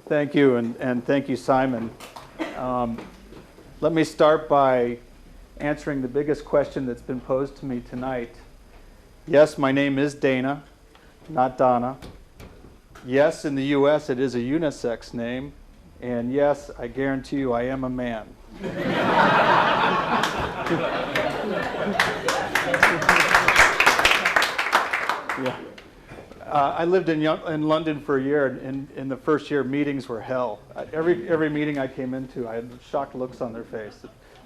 Thank you, and thank you, Simon. Let me start by answering the biggest question that's been posed to me tonight. Yes, my name is Dana, not Donna. Yes, in the US it is a unisex name. And yes, I guarantee you I am a man. Yeah. I lived in London for a year, and in the first year, meetings were hell. Every meeting I came into, I had shocked looks on their face.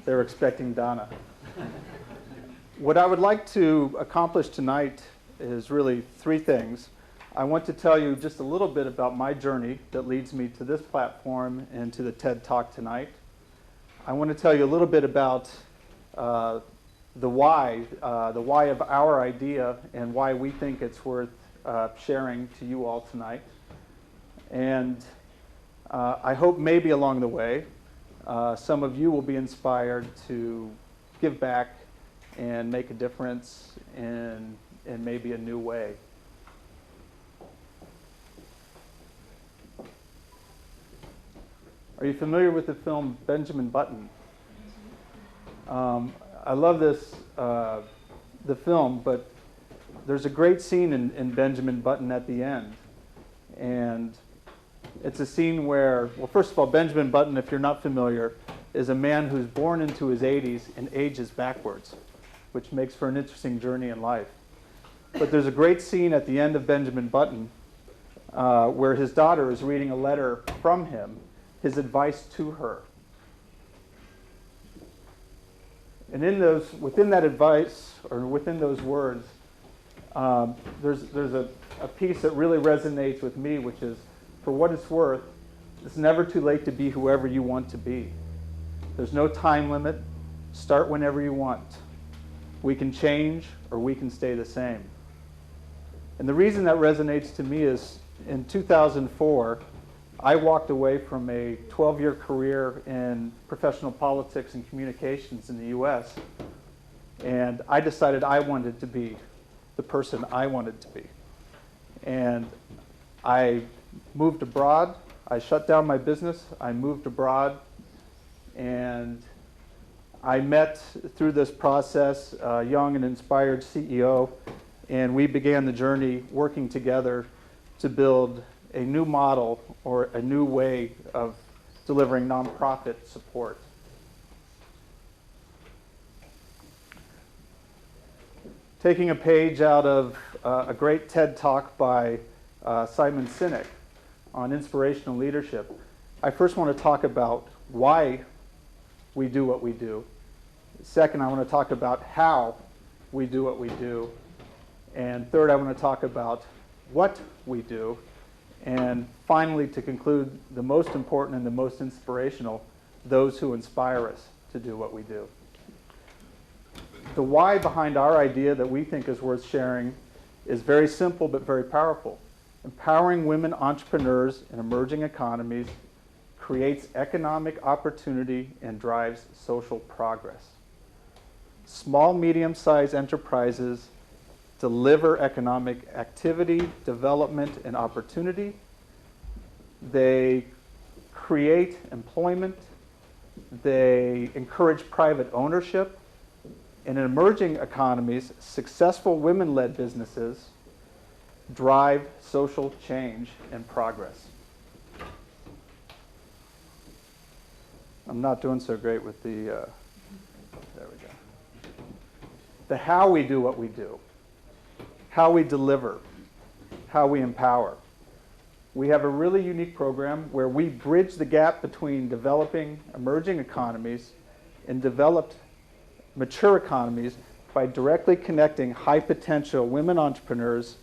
They were expecting Donna. What I would like to accomplish tonight is really three things. I want to tell you just a little bit about my journey that leads me to this platform and to the TED Talk tonight. I want to tell you a little bit about the why of our idea and why we think it's worth sharing to you all tonight. And I hope maybe along the way, some of you will be inspired to give back and make a difference in maybe a new way. Are you familiar with the film Benjamin Button? I love the film, but there's a great scene in Benjamin Button at the end. And it's a scene where, well, first of all, Benjamin Button, if you're not familiar, is a man who's born into his 80s and ages backwards, which makes for an interesting journey in life. But there's a great scene at the end of Benjamin Button where his daughter is reading a letter from him, his advice to her. And within that advice, or within those words, there's a piece that really resonates with me, which is, for what it's worth, it's never too late to be whoever you want to be. There's no time limit. Start whenever you want. We can change, or we can stay the same. And the reason that resonates to me is, in 2004, I walked away from a 12-year career in professional politics and communications in the US, and I decided I wanted to be the person I wanted to be. And I moved abroad. I shut down my business. I moved abroad, and I met, through this process, a young and inspired CEO, and we began the journey working together to build a new model or a new way of delivering nonprofit support. Taking a page out of a great TED Talk by Simon Sinek on inspirational leadership, I first want to talk about why we do what we do. Second, I want to talk about how we do what we do. And third, I want to talk about what we do. And finally, to conclude, the most important and the most inspirational, those who inspire us to do what we do. The why behind our idea that we think is worth sharing is very simple but very powerful. Empowering women entrepreneurs in emerging economies creates economic opportunity and drives social progress. Small, medium-sized enterprises deliver economic activity, development, and opportunity. They create employment. They encourage private ownership. And in emerging economies, successful women-led businesses drive social change and progress. I'm not doing so great with the, there we go. The how we do what we do. How we deliver, how we empower. We have a really unique program where we bridge the gap between developing emerging economies and developed mature economies by directly connecting high potential women entrepreneurs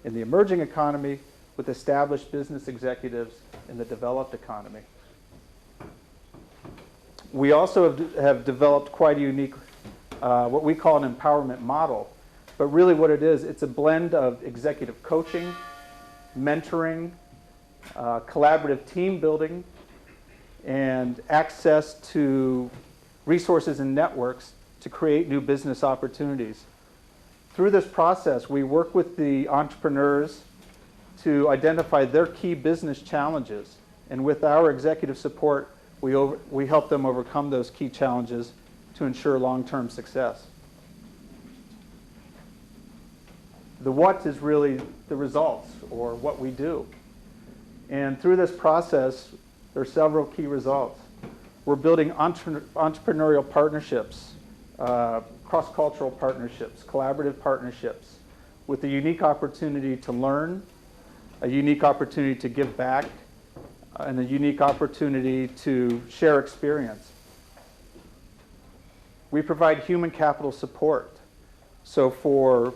in the emerging economy with established business executives in the developed economy. We also have developed quite a unique, what we call an empowerment model. But really what it is, it's a blend of executive coaching, mentoring, collaborative team building, and access to resources and networks to create new business opportunities. Through this process, we work with the entrepreneurs to identify their key business challenges And with our executive support, we help them overcome those key challenges to ensure long-term success. The what is really the results, or what we do. And through this process, there are several key results. We're building entrepreneurial partnerships, cross-cultural partnerships, collaborative partnerships, with a unique opportunity to learn, a unique opportunity to give back, and a unique opportunity to share experience. We provide human capital support. So for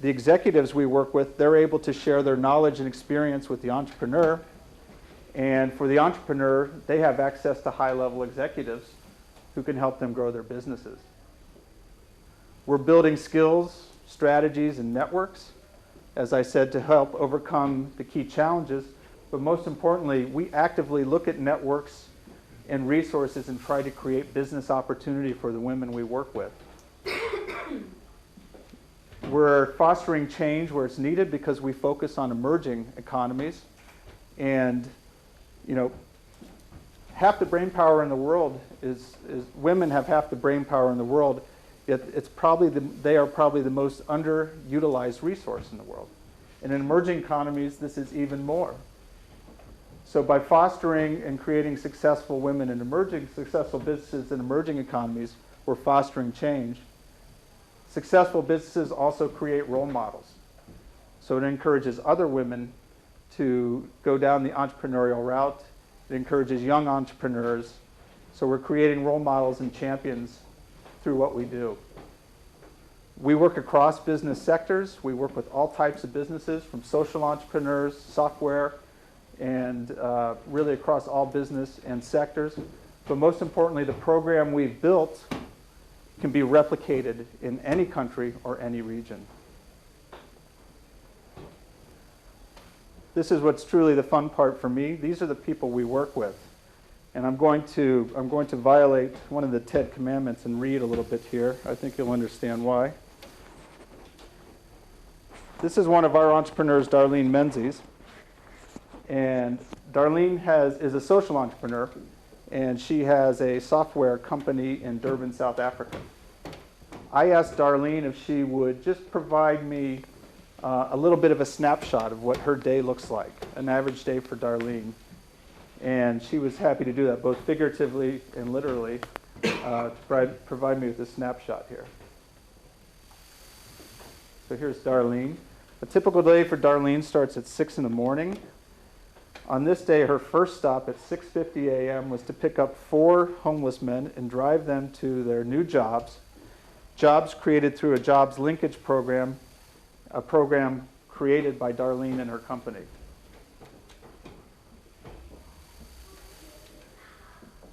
the executives we work with, they're able to share their knowledge and experience with the entrepreneur. And for the entrepreneur, they have access to high-level executives who can help them grow their businesses. We're building skills, strategies, and networks, as I said, to help overcome the key challenges. But most importantly, we actively look at networks and resources and try to create business opportunity for the women we work with. We're fostering change where it's needed because we focus on emerging economies. And, you know, half the brain power in the world is women have half the brain power in the world. They are probably the most underutilized resource in the world. And in emerging economies, this is even more. So by fostering and creating successful women and successful businesses in emerging economies, we're fostering change. Successful businesses also create role models. So it encourages other women to go down the entrepreneurial route. It encourages young entrepreneurs. So we're creating role models and champions through what we do. We work across business sectors. We work with all types of businesses, from social entrepreneurs, software, and really across all business and sectors. But most importantly, the program we've built can be replicated in any country or any region. This is what's truly the fun part for me. These are the people we work with. And I'm going to violate one of the TED commandments and read a little bit here. I think you'll understand why. This is one of our entrepreneurs, Darlene Menzies. And Darlene is a social entrepreneur, and she has a software company in Durban, South Africa. I asked Darlene if she would just provide me a little bit of a snapshot of what her day looks like, an average day for Darlene. And she was happy to do that, both figuratively and literally, to provide me with a snapshot here. So here's Darlene. A typical day for Darlene starts at 6 in the morning. On this day, her first stop at 6:50 a.m. was to pick up 4 homeless men and drive them to their new jobs created through a jobs linkage program, a program created by Darlene and her company.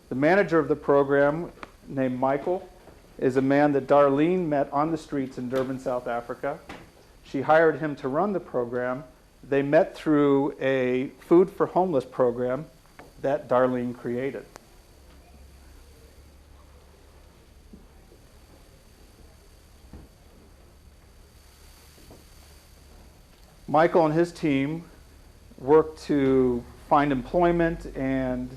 The manager of the program, named Michael, is a man that Darlene met on the streets in Durban, South Africa. She hired him to run the program. They met through a food for homeless program that Darlene created. Michael and his team worked to find employment and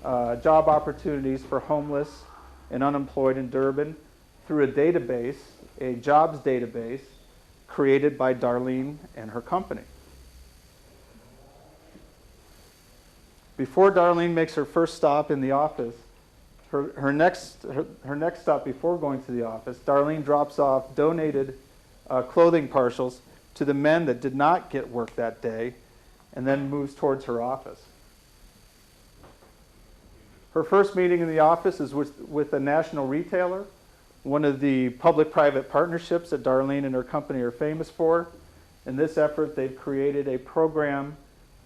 job opportunities for homeless and unemployed in Durban through a database, a jobs database created by Darlene and her company. Before Darlene makes her first stop in the office, her next stop before going to the office, Darlene drops off donated clothing partials to the men that did not get work that day, and then moves towards her office. Her first meeting in the office is with a national retailer, one of the public-private partnerships that Darlene and her company are famous for. In this effort, they've created a program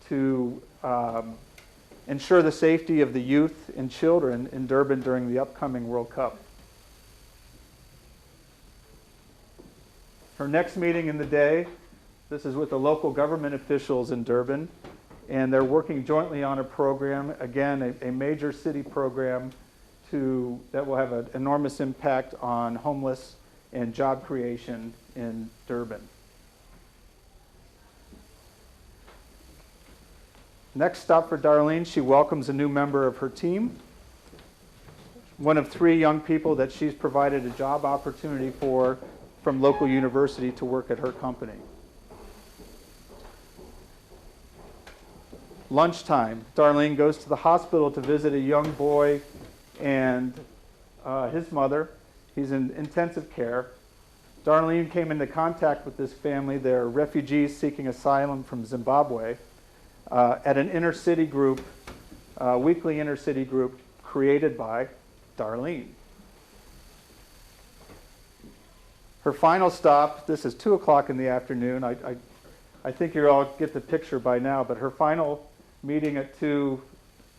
to ensure the safety of the youth and children in Durban during the upcoming World Cup. Her next meeting in the day, this is with the local government officials in Durban, and they're working jointly on a program, again, a major city program that will have an enormous impact on homeless and job creation in Durban. Next stop for Darlene, she welcomes a new member of her team, one of 3 young people that she's provided a job opportunity for from local university to work at her company. Lunchtime, Darlene goes to the hospital to visit a young boy and his mother. He's in intensive care. Darlene came into contact with this family. They're refugees seeking asylum from Zimbabwe at an inner city group, weekly inner city group created by Darlene. Her final stop, this is 2 o'clock in the afternoon. I think you all get the picture by now, but her final meeting at 2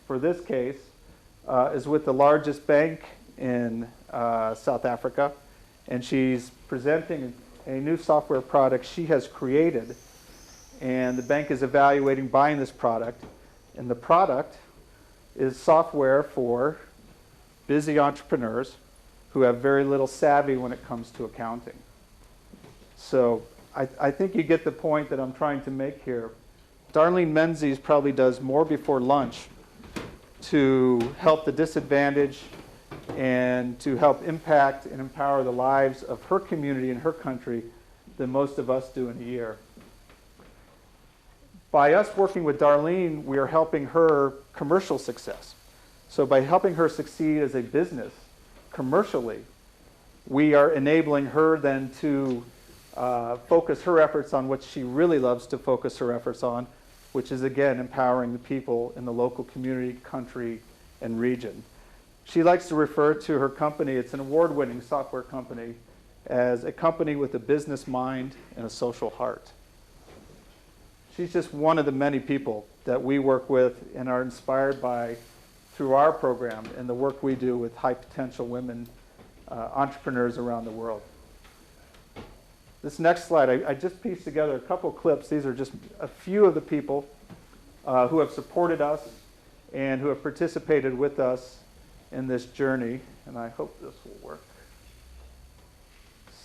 for this case is with the largest bank in South Africa, and she's presenting a new software product she has created, and the bank is evaluating buying this product, and the product is software for busy entrepreneurs who have very little savvy when it comes to accounting. So I think you get the point that I'm trying to make here. Darlene Menzies probably does more before lunch to help the disadvantaged and to help impact and empower the lives of her community and her country than most of us do in a year. By us working with Darlene, we are helping her commercial success. So by helping her succeed as a business commercially, we are enabling her then to focus her efforts on what she really loves to focus her efforts on, which is, again, empowering the people in the local community, country, and region. She likes to refer to her company, it's an award-winning software company, as a company with a business mind and a social heart. She's just one of the many people that we work with and are inspired by through our program and the work we do with high-potential women entrepreneurs around the world. This next slide, I just pieced together a couple clips. These are just a few of the people who have supported us and who have participated with us in this journey, and I hope this will work.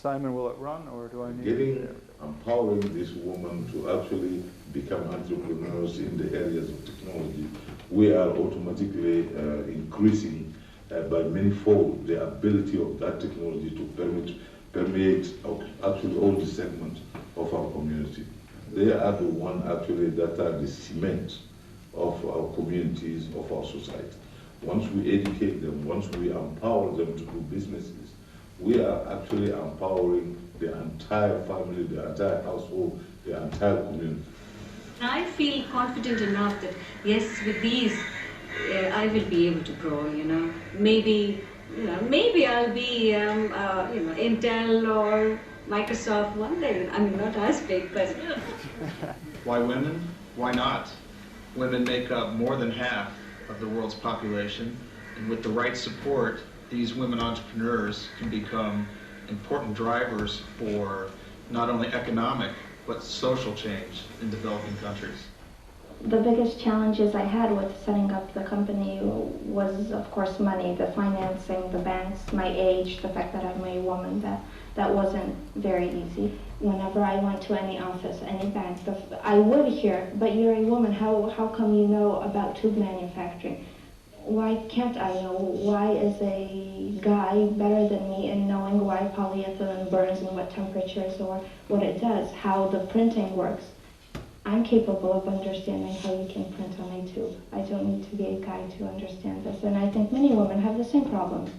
Simon, will it run, or do I need empowering this woman to actually become entrepreneurs in the areas of technology, we are automatically increasing by many-fold the ability of that technology to permeate actually all the segments of our community. They are the one actually that are the cement of our communities, of our society. Once we educate them, once we empower them to do businesses, we are actually empowering the entire family, the entire household, the entire community. I feel confident enough that, yes, with these, I will be able to grow, Maybe I'll be, Intel or Microsoft one day. I mean, not as big, but... Why women? Why not? Women make up more than half of the world's population, and with the right support, these women entrepreneurs can become important drivers for not only economic, but social change in developing countries. The biggest challenges I had with setting up the company was, of course, money, the financing, the banks, my age, the fact that I'm a woman, that wasn't very easy. Whenever I went to any office, any bank, I would hear, but you're a woman, how come you know about tube manufacturing? Why can't I know? Why is a guy better than me in knowing why polyethylene burns and what temperatures or what it does, how the printing works? I'm capable of understanding how you can print on a tube. I don't need to be a guy to understand this, and I think many women have the same problem.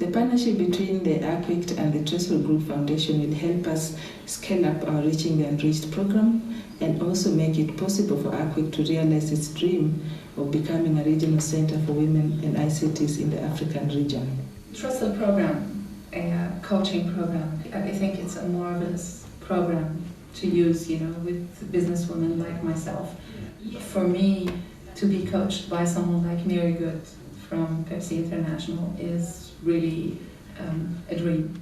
The partnership between the ACWICT and the Trustful Group Foundation will help us scale up our Reaching the Unreached program and also make it possible for ACWICT to realize its dream of becoming a regional center for women and ICTs in the African region. Trustful program, a coaching program, I think it's a marvelous program to use, with businesswomen like myself. For me, to be coached by someone like Mary Good from Pepsi International is really a dream.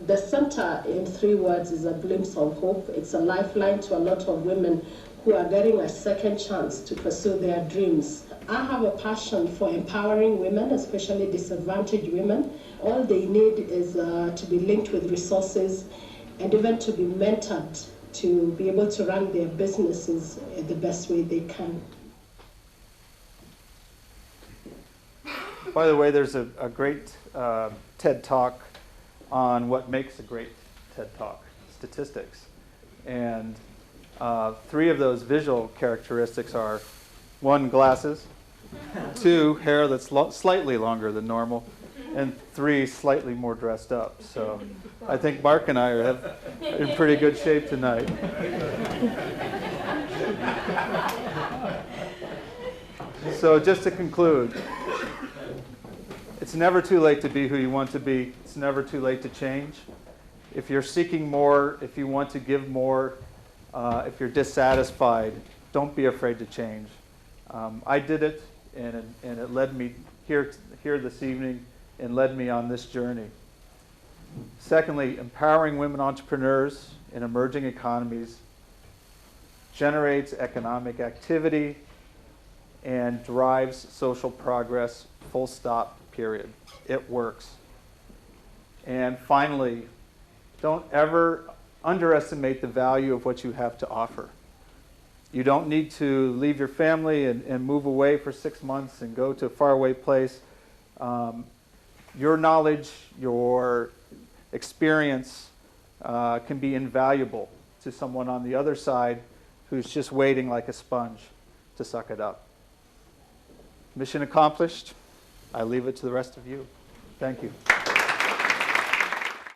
The center, in 3 words, is a glimpse of hope. It's a lifeline to a lot of women who are getting a second chance to pursue their dreams. I have a passion for empowering women, especially disadvantaged women. All they need is to be linked with resources and even to be mentored to be able to run their businesses the best way they can. By the way, there's a great TED Talk on what makes a great TED Talk, statistics. And 3 of those visual characteristics are 1, glasses, 2, hair that's slightly longer than normal, and 3, slightly more dressed up. So I think Mark and I are in pretty good shape tonight. So just to conclude, it's never too late to be who you want to be. It's never too late to change. If you're seeking more, if you want to give more, if you're dissatisfied, don't be afraid to change. I did it, and it led me here this evening and led me on this journey. Secondly, empowering women entrepreneurs in emerging economies generates economic activity and drives social progress, full stop, period. It works. And finally, don't ever underestimate the value of what you have to offer. You don't need to leave your family and move away for 6 months and go to a faraway place. Your knowledge, your experience can be invaluable to someone on the other side who's just waiting like a sponge to suck it up. Mission accomplished. I leave it to the rest of you. Thank you.